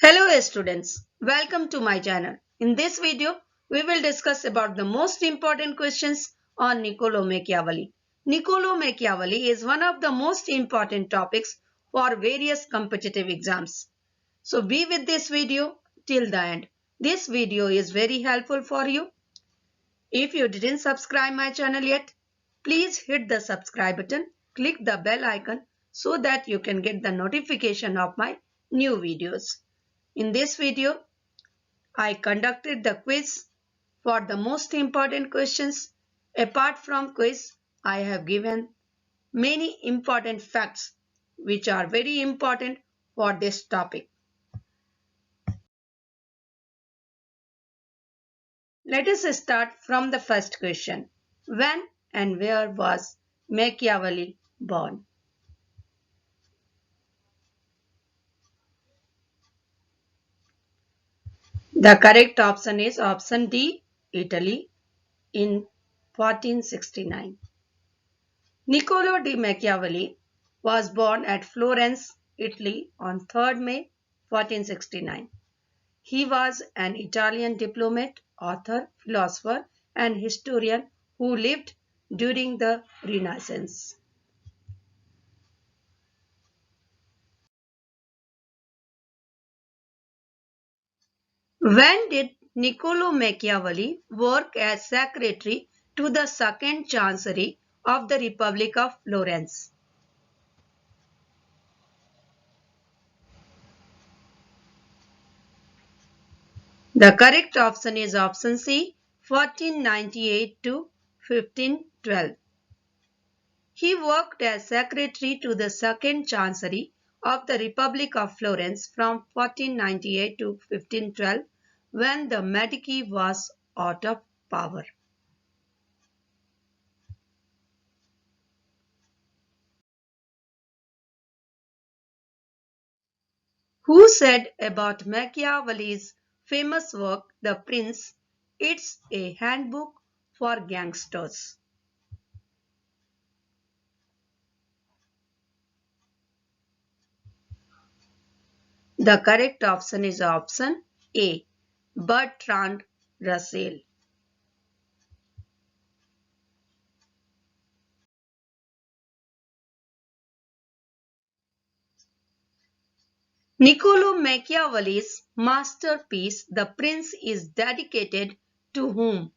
Hello students, welcome to my channel. In this video, we will discuss about the most important questions on Niccolo Machiavelli. Niccolo Machiavelli is one of the most important topics for various competitive exams. So be with this video till the end. This video is very helpful for you. If you didn't subscribe my channel yet, please hit the subscribe button, click the bell icon so that you can get the notification of my new videos. In this video, I conducted the quiz for the most important questions. Apart from quiz, I have given many important facts which are very important for this topic. Let us start from the first question. When and where was Machiavelli born? The correct option is option D, Italy, in 1469. Niccolo di Machiavelli was born at Florence, Italy on 3rd May 1469. He was an Italian diplomat, author, philosopher and historian who lived during the Renaissance. When did Niccolo Machiavelli work as secretary to the Second Chancery of the Republic of Florence? The correct option is option C, 1498 to 1512. He worked as secretary to the Second Chancery of the Republic of Florence from 1498 to 1512 when the Medici was out of power. Who said about Machiavelli's famous work, The Prince, it's a handbook for gangsters? The correct option is option A, Bertrand Russell. Niccolo Machiavelli's masterpiece, The Prince, is dedicated to whom?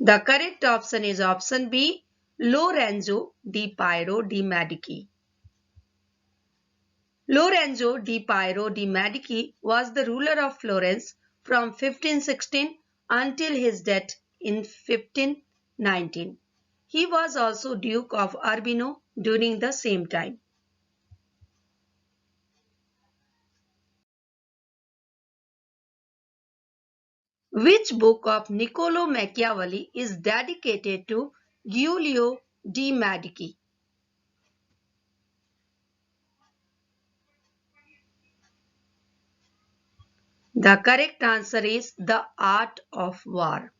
The correct option is option B, Lorenzo di Piero di Medici. Lorenzo di Piero di Medici was the ruler of Florence from 1516 until his death in 1519. He was also Duke of Urbino during the same time. Which book of Niccolo Machiavelli is dedicated to Giulio de' Medici? The correct answer is The Art of War.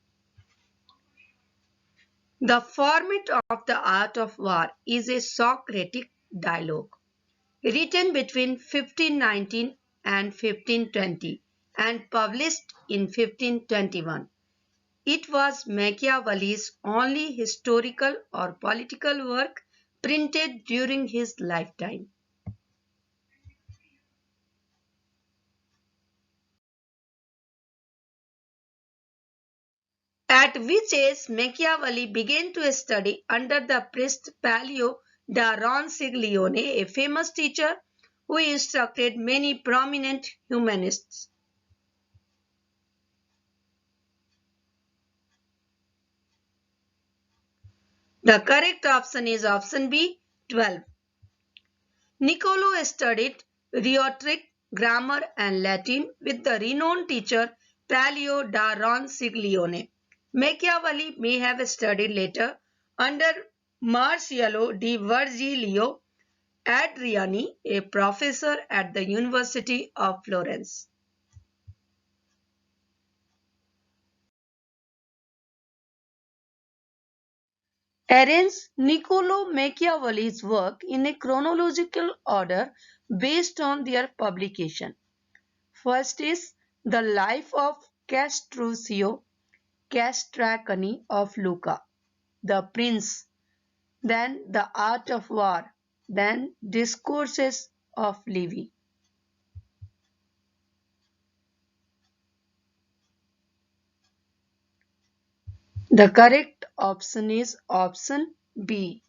The format of The Art of War is a Socratic dialogue written between 1519 and 1520 and published in 1521. It was Machiavelli's only historical or political work printed during his lifetime. At which age Machiavelli began to study under the priest Paolo da Ronciglione, a famous teacher who instructed many prominent humanists. The correct option is option B, 12. Niccolò studied rhetoric, grammar and Latin with the renowned teacher Paolo da Ronciglione. Machiavelli may have studied later under Marcello di Virgilio Adriani, a professor at the University of Florence. arrange Niccolo Machiavelli's work in a chronological order based on their publication. First is the life of Castruccio Castracani of Lucca, the prince, then the art of war, then discourses of Livy. The correct option is option B.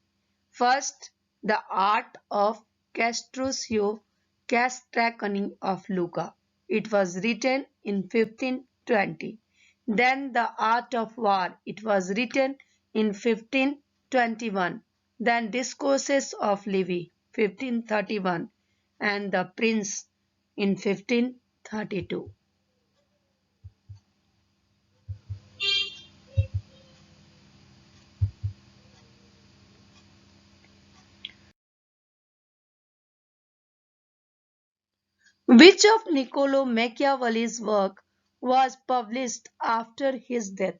First, the art of Castruccio Castracani of Lucca. It was written in 1520. Then the art of war. It was written in 1521. Then discourses of Livy 1531 and the prince in 1532. Which of Niccolo Machiavelli's work was published after his death?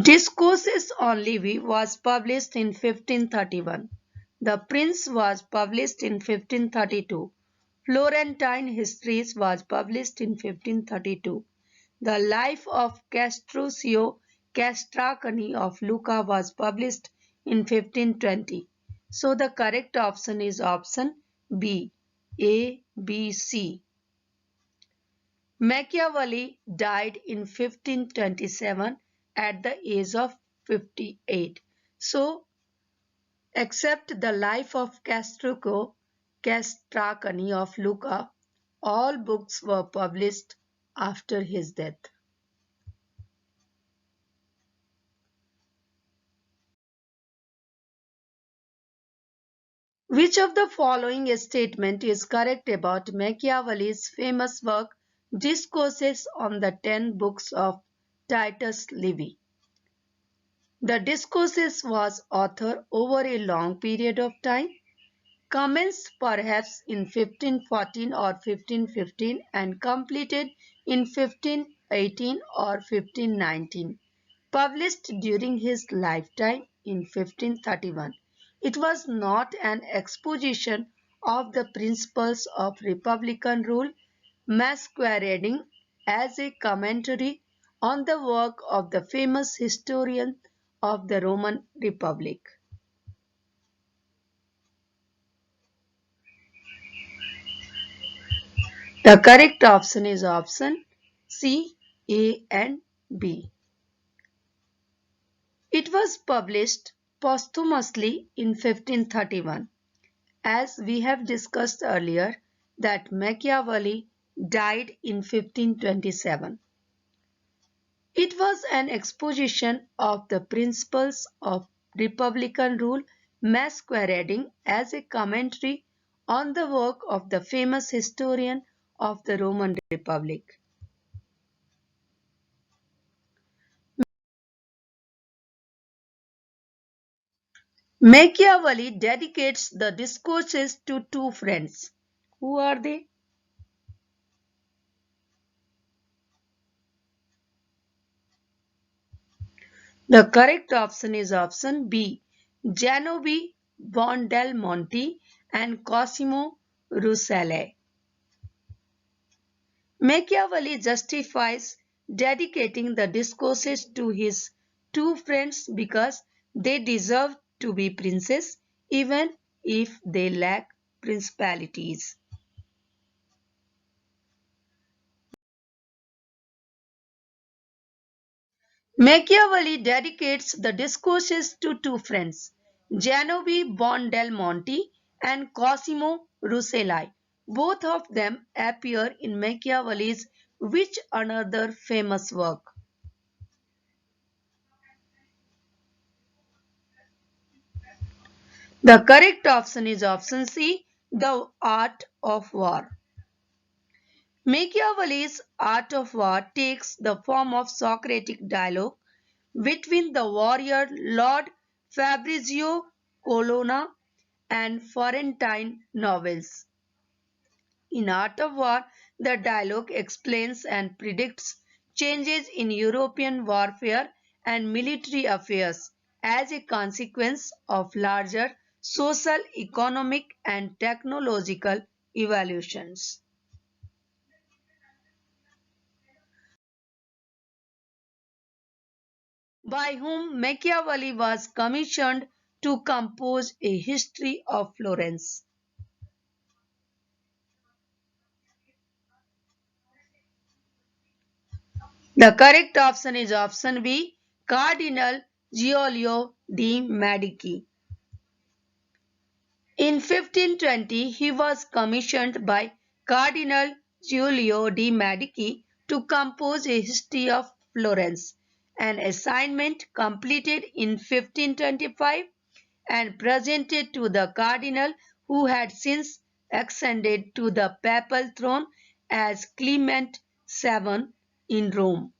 Discourses on Livy was published in 1531. The Prince was published in 1532. Florentine Histories was published in 1532. The Life of Castruccio Castracani of Lucca was published in 1520. So the correct option is option B. A, B, C. Machiavelli died in 1527 at the age of 58. So, except the life of Castruccio Castracani of Lucca, all books were published after his death. Which of the following statement is correct about Machiavelli's famous work Discourses on the 10 Books of Titus Livy? The Discourses was authored over a long period of time, commenced perhaps in 1514 or 1515 and completed in 1518 or 1519, published during his lifetime in 1531. It was not an exposition of the principles of republican rule, masquerading as a commentary on the work of the famous historian of the Roman Republic. The correct option is option C, A and B. It was published posthumously in 1531. As we have discussed earlier that Machiavelli died in 1527. It was an exposition of the principles of republican rule masquerading as a commentary on the work of the famous historian of the Roman Republic. Machiavelli dedicates the discourses to two friends. Who are they? The correct option is option B. Gianobi Buondelmonte and Cosimo Rucellai. Machiavelli justifies dedicating the discourses to his two friends because they deserve to be princes even if they lack principalities. Machiavelli dedicates the discourses to two friends, Gianobi Buondelmonte and Cosimo Rucellai. Both of them appear in Machiavelli's which another famous work? The correct option is option C, The Art of War. Machiavelli's Art of War takes the form of Socratic dialogue between the warrior Lord Fabrizio Colonna and Florentine novels. In Art of War, The dialogue explains and predicts changes in European warfare and military affairs as a consequence of larger social, economic, and technological evolutions. By whom Machiavelli was commissioned to compose a history of Florence. The correct option is option B, Cardinal Giulio de' Medici. In 1520, he was commissioned by Cardinal Giulio de' Medici to compose a history of Florence, an assignment completed in 1525 and presented to the cardinal, who had since ascended to the papal throne as Clement VII in Rome.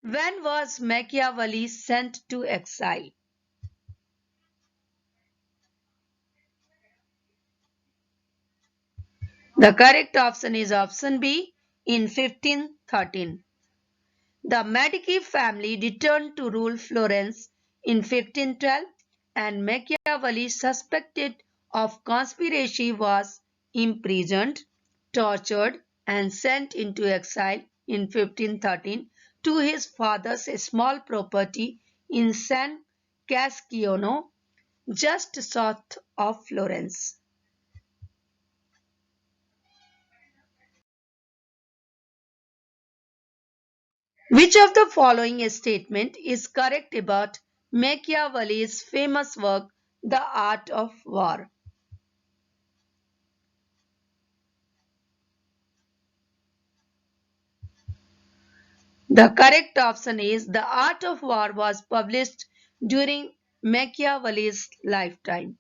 When was Machiavelli sent to exile? The correct option is option B, in 1513. The Medici family returned to rule Florence in 1512 and Machiavelli, suspected of conspiracy, was imprisoned, tortured and sent into exile in 1513 to his father's small property in San Casciano, just south of Florence. Which of the following statement is correct about Machiavelli's famous work, The Art of War? The correct option is The Art of War was published during Machiavelli's lifetime.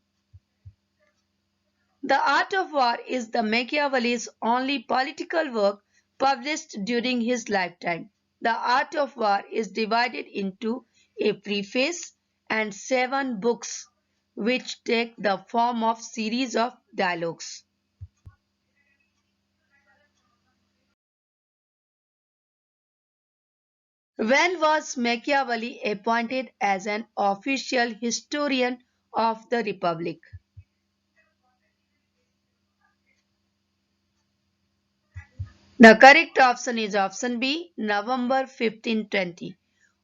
The Art of War is the Machiavelli's only political work published during his lifetime. The Art of War is divided into a preface and 7 books, which take the form of series of dialogues. When was Machiavelli appointed as an official historian of the Republic? The correct option is option B, November 1520.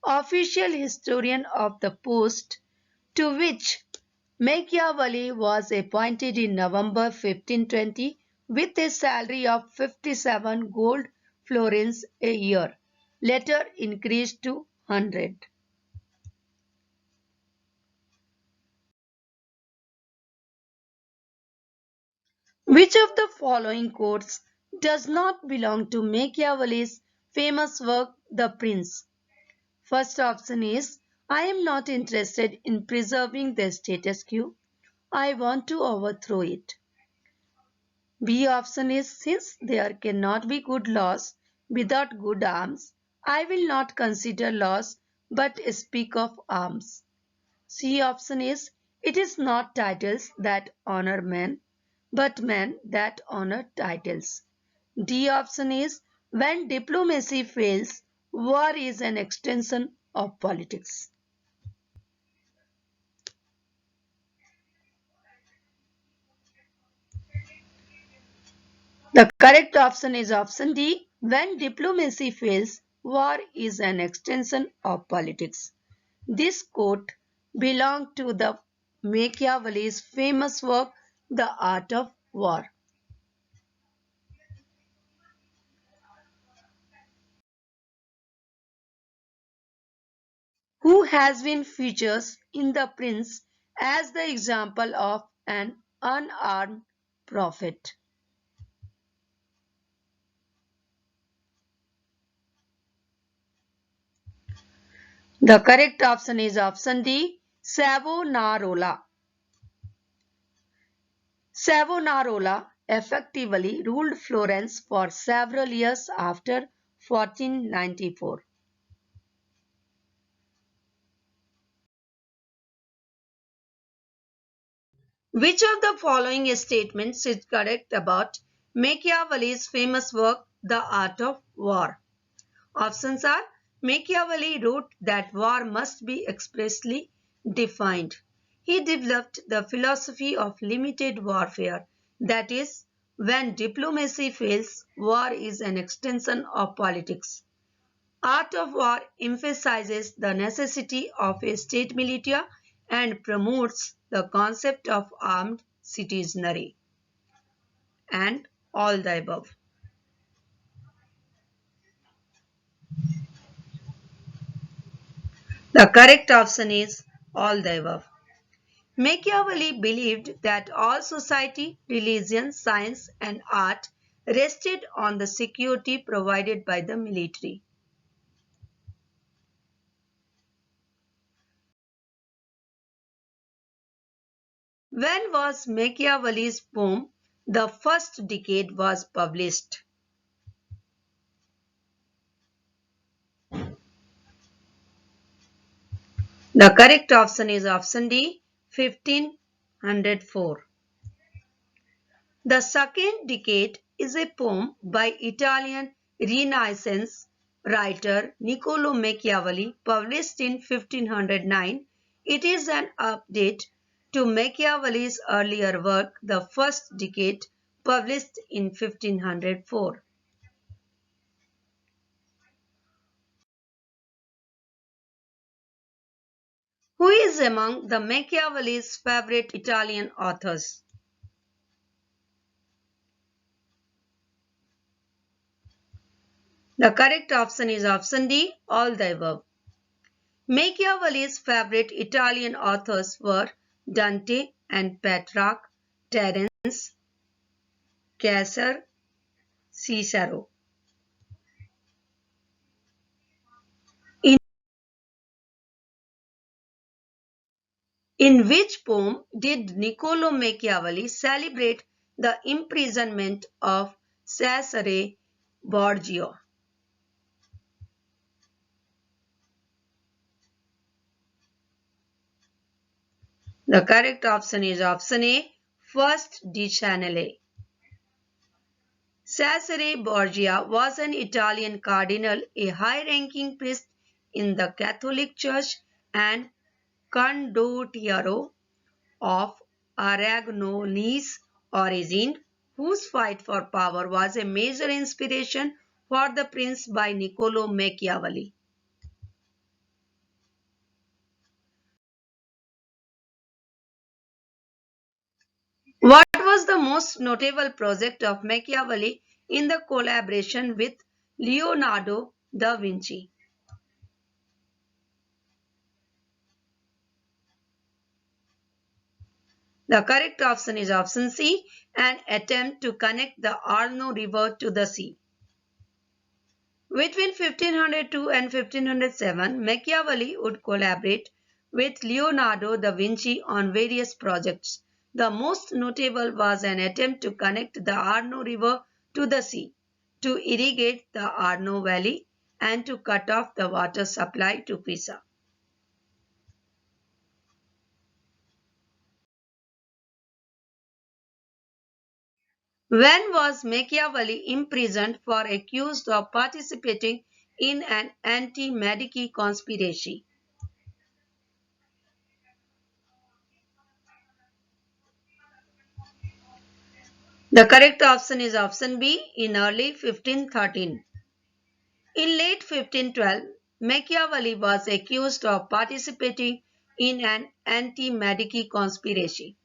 Official historian of the post to which Machiavelli was appointed in November 1520 with a salary of 57 gold florins a year, later increased to 100. Which of the following quotes does not belong to Machiavelli's famous work, The Prince? First option is, I am not interested in preserving the status quo. I want to overthrow it. B option is, since there cannot be good laws without good arms, I will not consider laws but speak of arms. C option is, it is not titles that honor men, but men that honor titles. D option is, when diplomacy fails, war is an extension of politics. The correct option is option D. When diplomacy fails, war is an extension of politics. This quote belonged to the Machiavelli's famous work, The Art of War. Who has been featured in The Prince as the example of an unarmed prophet? The correct option is option D, Savonarola. Savonarola effectively ruled Florence for several years after 1494. Which of the following statements is correct about Machiavelli's famous work, The Art of War? Options are: Machiavelli wrote that war must be expressly defined. He developed the philosophy of limited warfare, that is, when diplomacy fails, war is an extension of politics. Art of War emphasizes the necessity of a state militia and promotes the concept of armed citizenry. And all the above. The correct option is all the above. Machiavelli believed that all society, religion, science, and art rested on the security provided by the military. When was Machiavelli's poem The First Decade was published? The correct option is option D, 1504. The Second Decade is a poem by Italian Renaissance writer Niccolo Machiavelli, published in 1509. It is an update to Machiavelli's earlier work, The First Decade, published in 1504. Who is among the Machiavelli's favorite Italian authors? The correct option is option D, all the above. Machiavelli's favorite Italian authors were Dante and Petrarch, Terence, Caesar, Cicero. In which poem did Niccolo Machiavelli celebrate the imprisonment of Cesare Borgia? The correct option is option A, First di Chanele. Cesare Borgia was an Italian cardinal, a high-ranking priest in the Catholic Church and condottiero of Aragonese origin, whose fight for power was a major inspiration for the prince by Niccolo Machiavelli. What was the most notable project of Machiavelli in the collaboration with Leonardo da Vinci? The correct option is option C, an attempt to connect the Arno River to the sea. Between 1502 and 1507, Machiavelli would collaborate with Leonardo da Vinci on various projects. The most notable was an attempt to connect the Arno River to the sea, to irrigate the Arno Valley, and to cut off the water supply to Pisa. When was Machiavelli imprisoned for accused of participating in an anti-Medici conspiracy? The correct option is option B, in early 1513. In late 1512, Machiavelli was accused of participating in an anti-Medici conspiracy.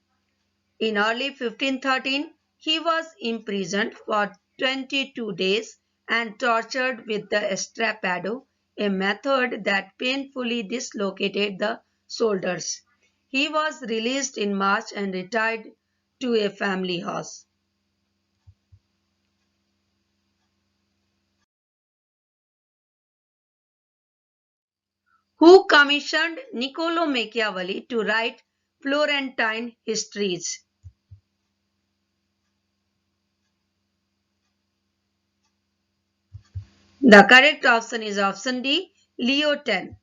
In early 1513, he was imprisoned for 22 days and tortured with the estrapado, a method that painfully dislocated the shoulders. He was released in March and retired to a family house. Who commissioned Niccolo Machiavelli to write Florentine histories? The correct option is option D, Leo X.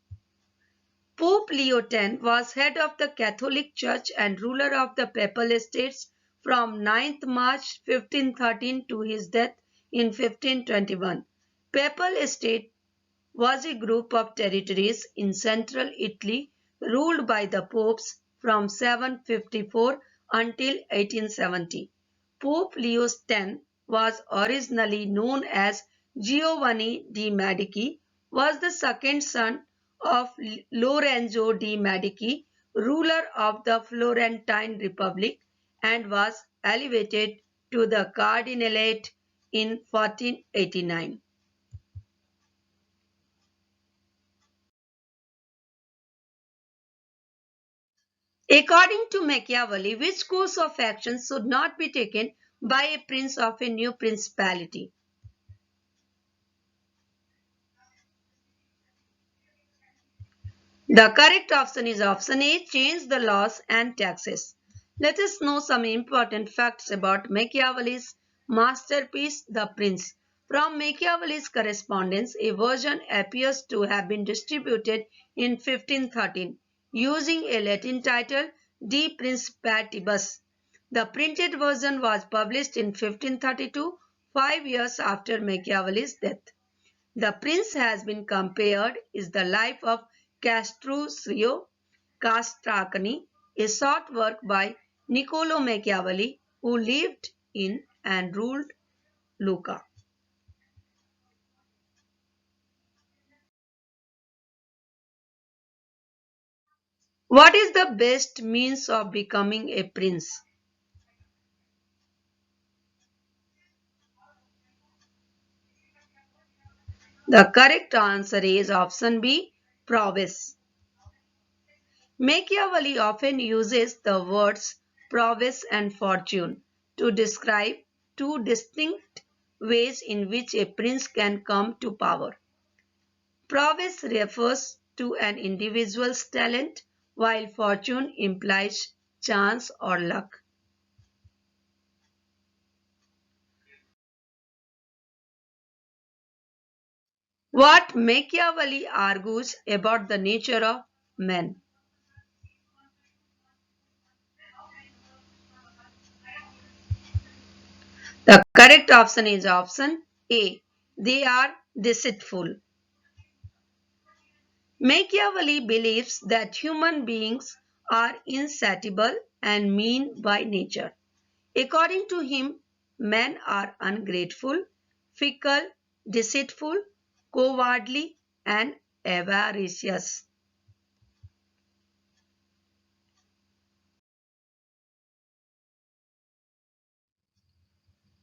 Pope Leo X was head of the Catholic Church and ruler of the Papal Estates from 9th March 1513 to his death in 1521. Papal Estate was a group of territories in central Italy ruled by the popes from 754 until 1870. Pope Leo X was originally known as Giovanni de' Medici, was the second son of Lorenzo de' Medici, ruler of the Florentine Republic, and was elevated to the cardinalate in 1489. According to Machiavelli, which course of action should not be taken by a prince of a new principality? The correct option is option A, change the laws and taxes. Let us know some important facts about Machiavelli's masterpiece, The Prince. From Machiavelli's correspondence, a version appears to have been distributed in 1513 using a Latin title De Principatibus. The printed version was published in 1532, 5 years after Machiavelli's death. The Prince has been compared is the life of Castruccio Castracani, a short work by Niccolo Machiavelli, who lived in and ruled Lucca. What is the best means of becoming a prince? The correct answer is option B, prowess. Machiavelli often uses the words prowess and fortune to describe two distinct ways in which a prince can come to power. Prowess refers to an individual's talent, while fortune implies chance or luck. What Machiavelli argues about the nature of men. The correct option is option A. They are deceitful. Machiavelli believes that human beings are insatiable and mean by nature. According to him, men are ungrateful, fickle, deceitful, cowardly, and avaricious.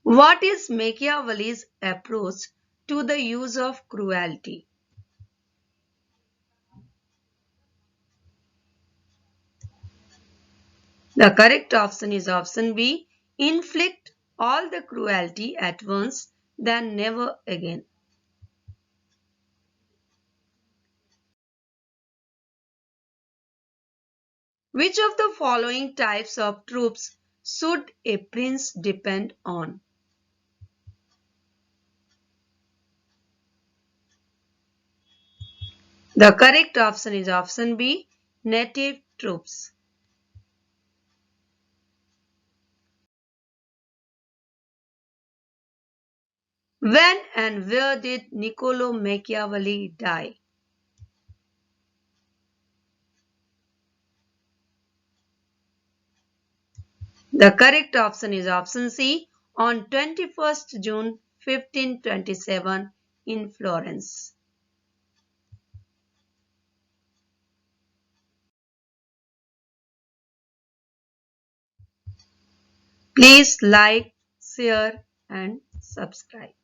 What is Machiavelli's approach to the use of cruelty? The correct option is option B. Inflict all the cruelty at once, then never again. Which of the following types of troops should a prince depend on? The correct option is option B. Native troops. When and where did Niccolo Machiavelli die? The correct option is option C. On 21st June 1527 in Florence. Please like, share and subscribe.